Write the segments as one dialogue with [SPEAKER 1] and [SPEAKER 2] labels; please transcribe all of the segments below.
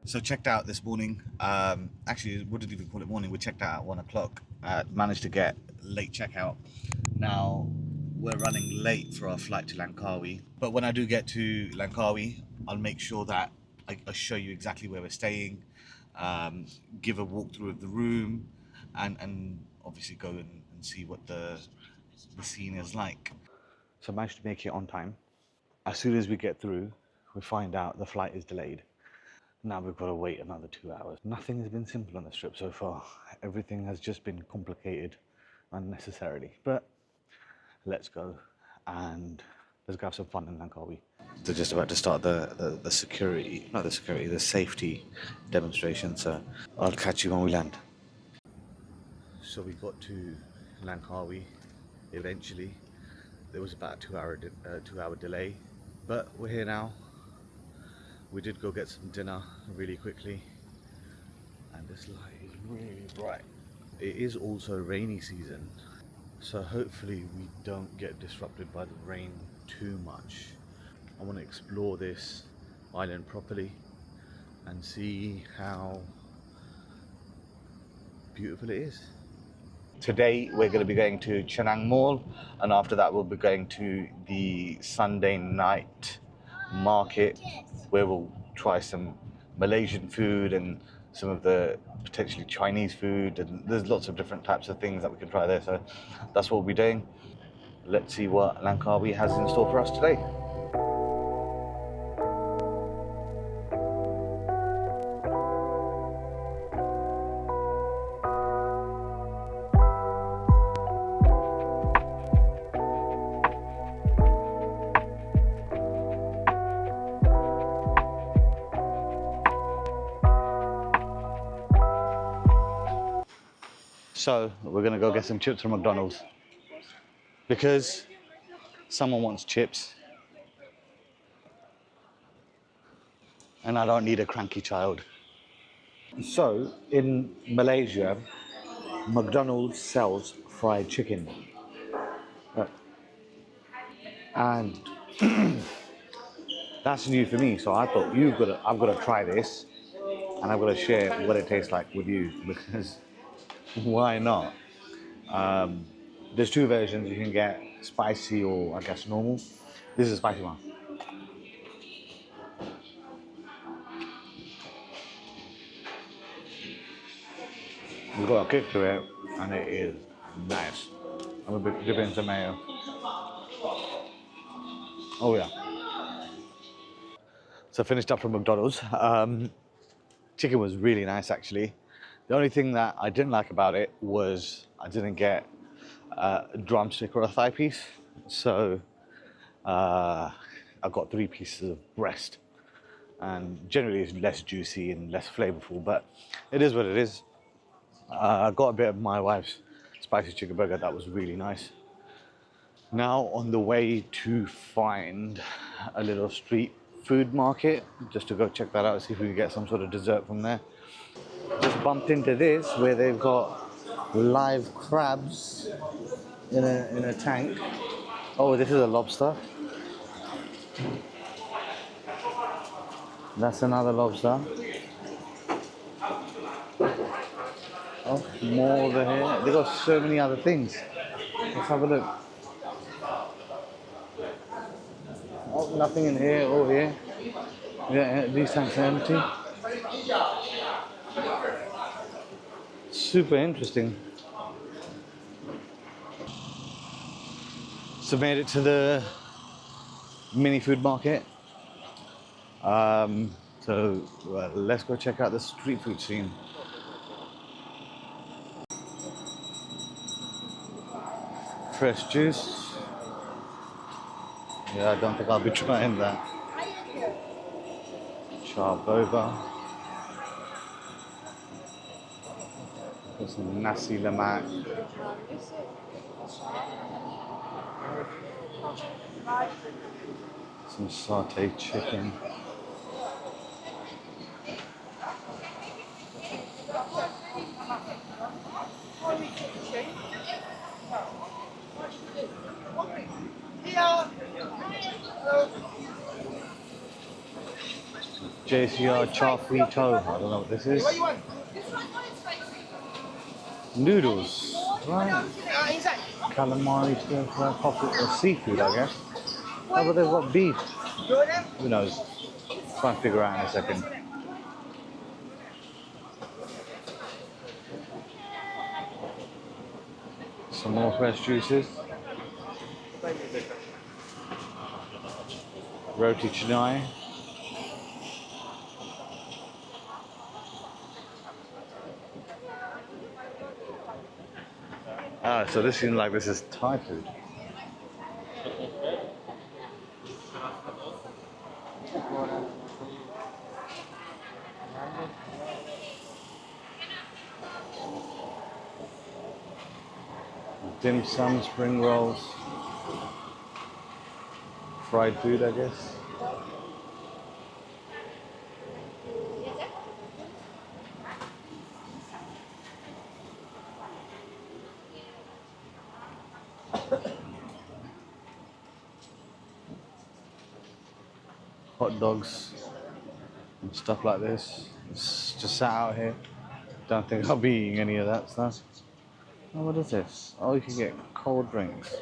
[SPEAKER 1] So checked out this morning. Actually, wouldn't even call it morning. We checked out at 1 o'clock. Managed to get late checkout. Now we're running late for our flight to Langkawi. But when I do get to Langkawi, I'll make sure that I show you exactly where we're staying, give a walkthrough of the room, and obviously go and see what the scene is like. So I managed to make it on time. As soon as we get through, we find out the flight is delayed. Now we've got to wait another 2 hours. Nothing has been simple on this trip so far. Everything has just been complicated unnecessarily. But let's go and let's go have some fun in Langkawi. They're just about to start the security, not the security, the safety demonstration. So I'll catch you when we land. So we got to Langkawi eventually. There was about a 2 hour delay, but we're here now. We did go get some dinner really quickly, and this light is really bright. It is also rainy season, so hopefully we don't get disrupted by the rain too much. I want to explore this island properly and see how beautiful it is. Today we're going to be going to Chenang Mall, and after that we'll be going to the Sunday night market where we'll try some Malaysian food and some of the potentially Chinese food, and there's lots of different types of things that we can try there. So that's what we'll be doing. Let's see what Langkawi has in store for us today. So we're gonna go get some chips from McDonald's because someone wants chips and I don't need a cranky child. So in Malaysia, McDonald's sells fried chicken. And that's new for me, so I thought I've got to try this and I've got to share what it tastes like with you, because why not? There's two versions. You can get spicy or I guess normal. This is a spicy one. We've got a kick to it and it is nice. I'm a bit dipping into mayo. Oh yeah. So finished up from McDonald's. Chicken was really nice actually. The only thing that I didn't like about it was I didn't get a drumstick or a thigh piece. So I got 3 pieces of breast, and generally it's less juicy and less flavorful, but it is what it is. I got a bit of my wife's spicy chicken burger. That was really nice. Now on the way to find a little street food market, just to go check that out, see if we can get some sort of dessert from there. Just bumped into this where they've got live crabs in a tank. Oh, this is a lobster. That's another lobster. Oh, more over here. They've got so many other things. Let's have a look. Oh, nothing in here. Oh, here. Yeah, these tanks are empty. Super interesting. So made it to the mini food market. Let's go check out the street food scene. Fresh juice. Yeah, I don't think I'll be trying that. Char boba. There's some nasi lemak. Some sauteed chicken. JCR Chaffee Toe. I don't know what this is. Noodles, right? Calamari, stir fry, coffee, or seafood, I guess. Oh, but they've got beef. Who knows? Try and figure out in a second. Some more fresh juices. Roti canai. Ah, so this seems like this is Thai food. Dim sum, spring rolls. Fried food, I guess. Hot dogs and stuff like this. It's just sat out here. Don't think I'll be eating any of that stuff. Oh, what is this? Oh, you can get cold drinks.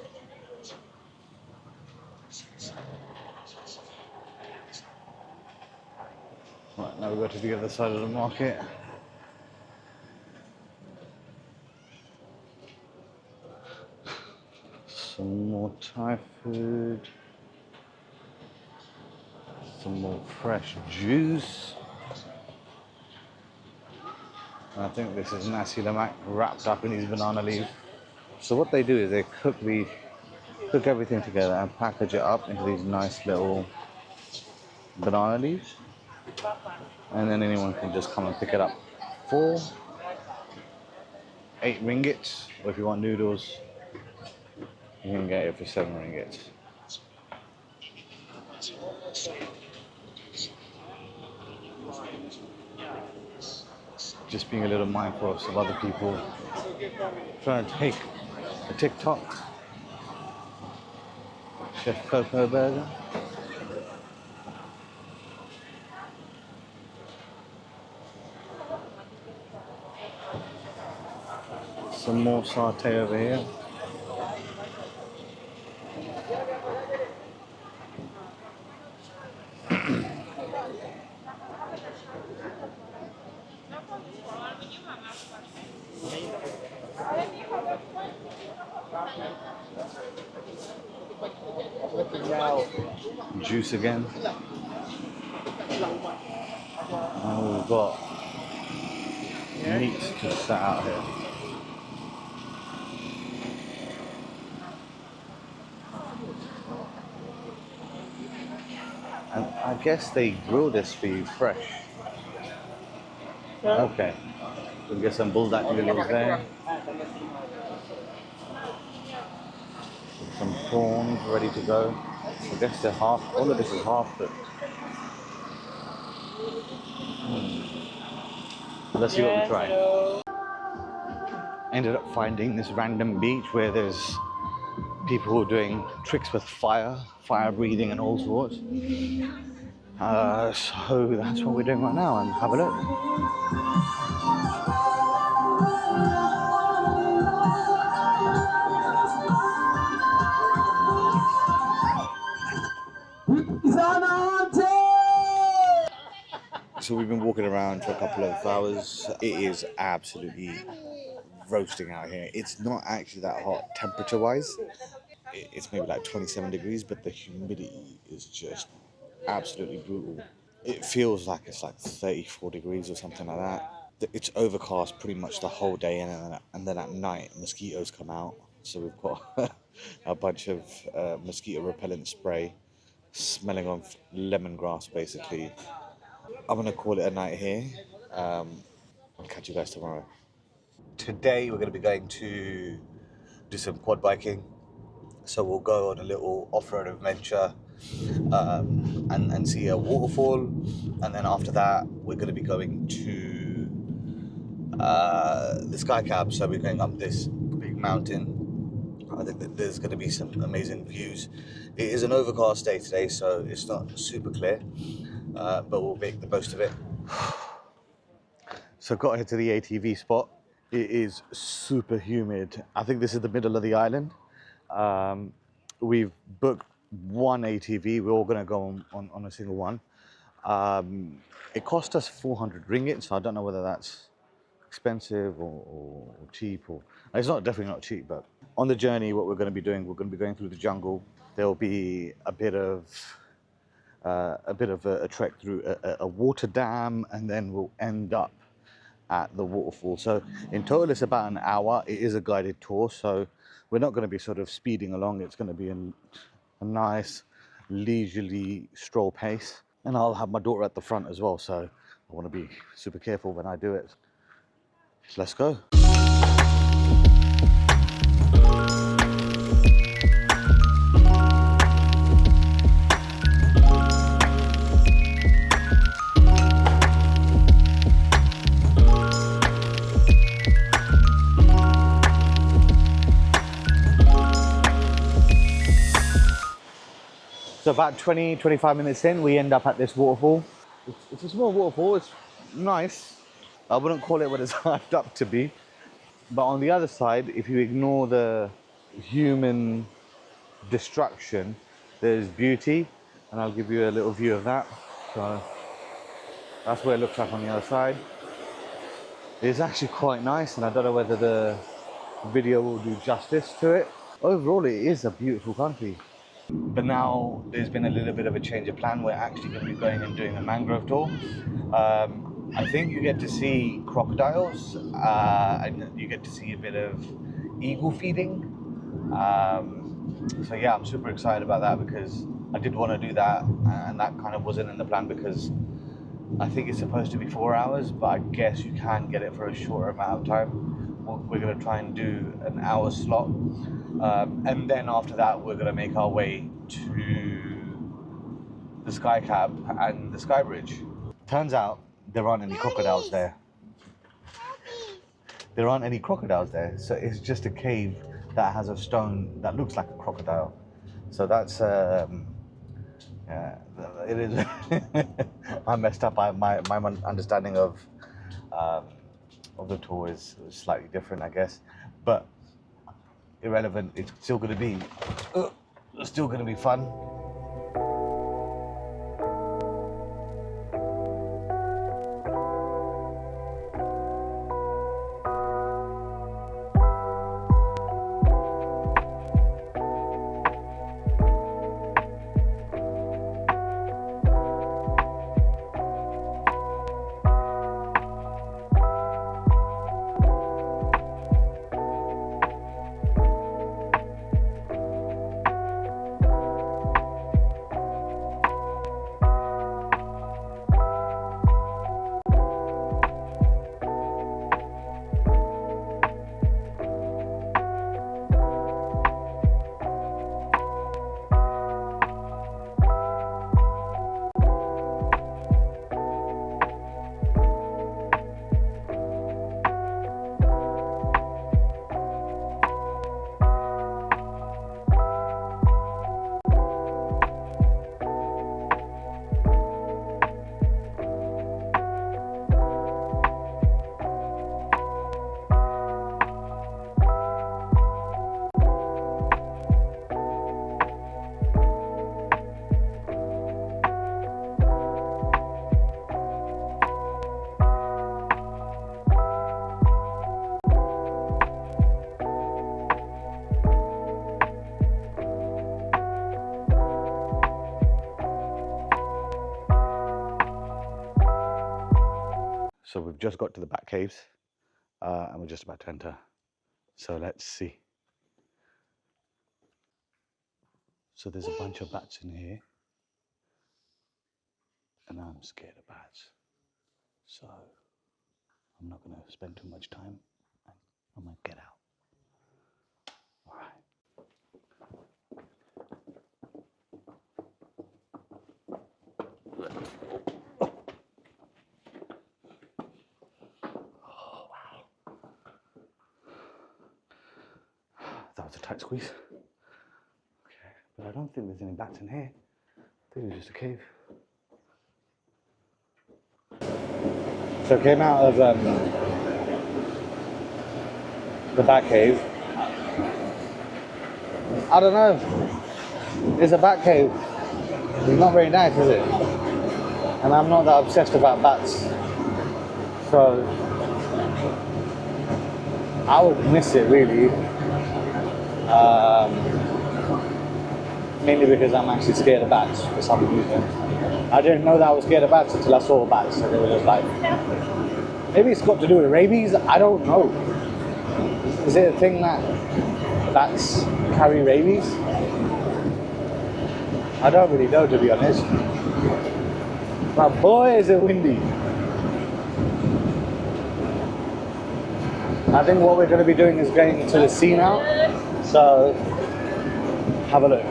[SPEAKER 1] Right, now we go to the other side of the market. Some more Thai food. Some more fresh juice. And I think this is nasi lemak wrapped up in these banana leaves. So what they do is they cook everything together and package it up into these nice little banana leaves. And then anyone can just come and pick it up for 8 ringgit. Or if you want noodles, you can get it for 7 ringgit. Just being a little mindful of some other people trying to take a TikTok. Chef Coco Burger. Some more satay over here. Juice again. And we've got meat just sat out here. And I guess they grill this for you fresh. Okay. We'll get some bulldog noodles there. Some prawns ready to go. I guess they're half, all of this is half cooked. Let's see what we try. Ended up finding this random beach where there's people who are doing tricks with fire breathing and all sorts. So that's what we're doing right now, and have a look. So we've been walking around for a couple of hours. It is absolutely roasting out here. It's not actually that hot temperature-wise. It's maybe like 27 degrees, but the humidity is just absolutely brutal. It feels like it's like 34 degrees or something like that. It's overcast pretty much the whole day, and then at night mosquitoes come out. So we've got a bunch of mosquito repellent spray, smelling of lemongrass basically. I'm gonna call it a night here. I'll catch you guys tomorrow. Today we're gonna be going to do some quad biking. So we'll go on a little off-road adventure and see a waterfall, and then after that we're going to be going to the sky cab. So we're going up this big mountain. I think that there's going to be some amazing views. It is an overcast day today, so it's not super clear, but we'll make the most of it. So got here to the ATV spot. It is super humid. I think this is the middle of the island. We've booked one ATV. We're all going to go on a single one. It cost us 400 ringgit, so I don't know whether that's expensive or cheap. Or it's not, definitely not cheap. But on the journey, what we're going to be doing, we're going to be going through the jungle. There'll be a bit of a trek through a water dam, and then we'll end up at the waterfall. So in total it's about an hour. It is a guided tour, so we're not going to be sort of speeding along. It's going to be a nice leisurely stroll pace, and I'll have my daughter at the front as well, so I want to be super careful when I do it. So let's go. So about 20-25 minutes in, we end up at this waterfall. It's a small waterfall, it's nice. I wouldn't call it what it's hyped up to be. But on the other side, if you ignore the human destruction, there's beauty. And I'll give you a little view of that. So that's what it looks like on the other side. It's actually quite nice, and I don't know whether the video will do justice to it. Overall, it is a beautiful country. But now there's been a little bit of a change of plan. We're actually going to be going and doing a mangrove tour. I think you get to see crocodiles, and you get to see a bit of eagle feeding. So yeah, I'm super excited about that because I did want to do that, and that kind of wasn't in the plan because I think it's supposed to be 4 hours, but I guess you can get it for a shorter amount of time. We're going to try and do an hour slot. And then after that, we're going to make our way to the Sky Cab and the SkyBridge. Turns out there aren't any crocodiles there. There aren't any crocodiles there, so it's just a cave that has a stone that looks like a crocodile. So that's yeah, it is. I messed up. My understanding of the tour is slightly different, I guess, but irrelevant. It's still going to be fun. So we've just got to the back caves, and we're just about to enter. So let's see. So there's a bunch of bats in here, and I'm scared of bats. So I'm not going to spend too much time. I'm going to get out. All right. Oh, wow. That was a tight squeeze. Okay, but I don't think there's any bats in here. I think it's just a cave. So came out of the bat cave. I don't know. It's a bat cave. It's not very nice, is it? And I'm not that obsessed about bats. So I would miss it really. Mainly because I'm actually scared of bats for some reason. I didn't know that I was scared of bats until I saw bats, and it was just like, maybe it's got to do with rabies. I don't know. Is it a thing that bats carry rabies? I don't really know, to be honest. But boy, is it windy. I think what we're going to be doing is going to the sea now. So have a look.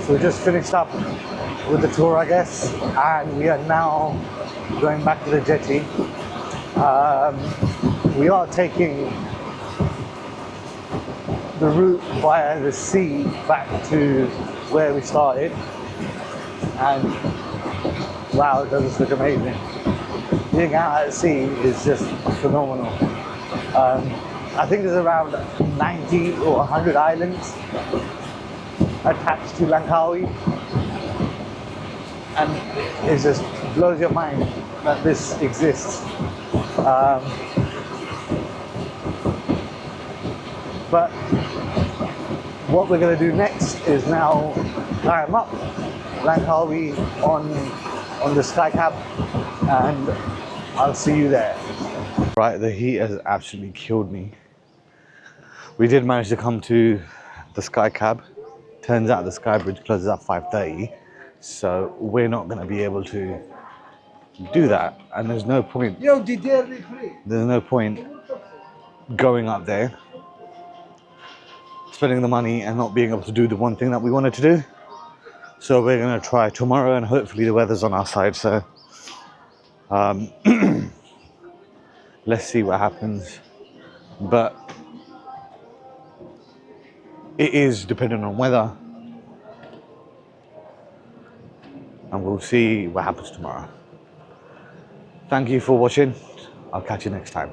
[SPEAKER 1] So we just finished up with the tour, I guess, and we are now going back to the jetty. We are taking the route via the sea back to where we started, and wow, it does look amazing. Being out at sea is just phenomenal. I think there's around 90 or 100 islands attached to Langkawi, and it just blows your mind that this exists. But what we're going to do next is now climb up Langkawi on the sky cab, and I'll see you there. Right, the heat has absolutely killed me. We did manage to come to the sky cab. Turns out the SkyBridge closes at 5:30, so we're not going to be able to do that, and there's no point going up there, spending the money and not being able to do the one thing that we wanted to do. So we're going to try tomorrow, and hopefully the weather's on our side, so let's see what happens. But it is dependent on weather, and we'll see what happens tomorrow. Thank you for watching. I'll catch you next time.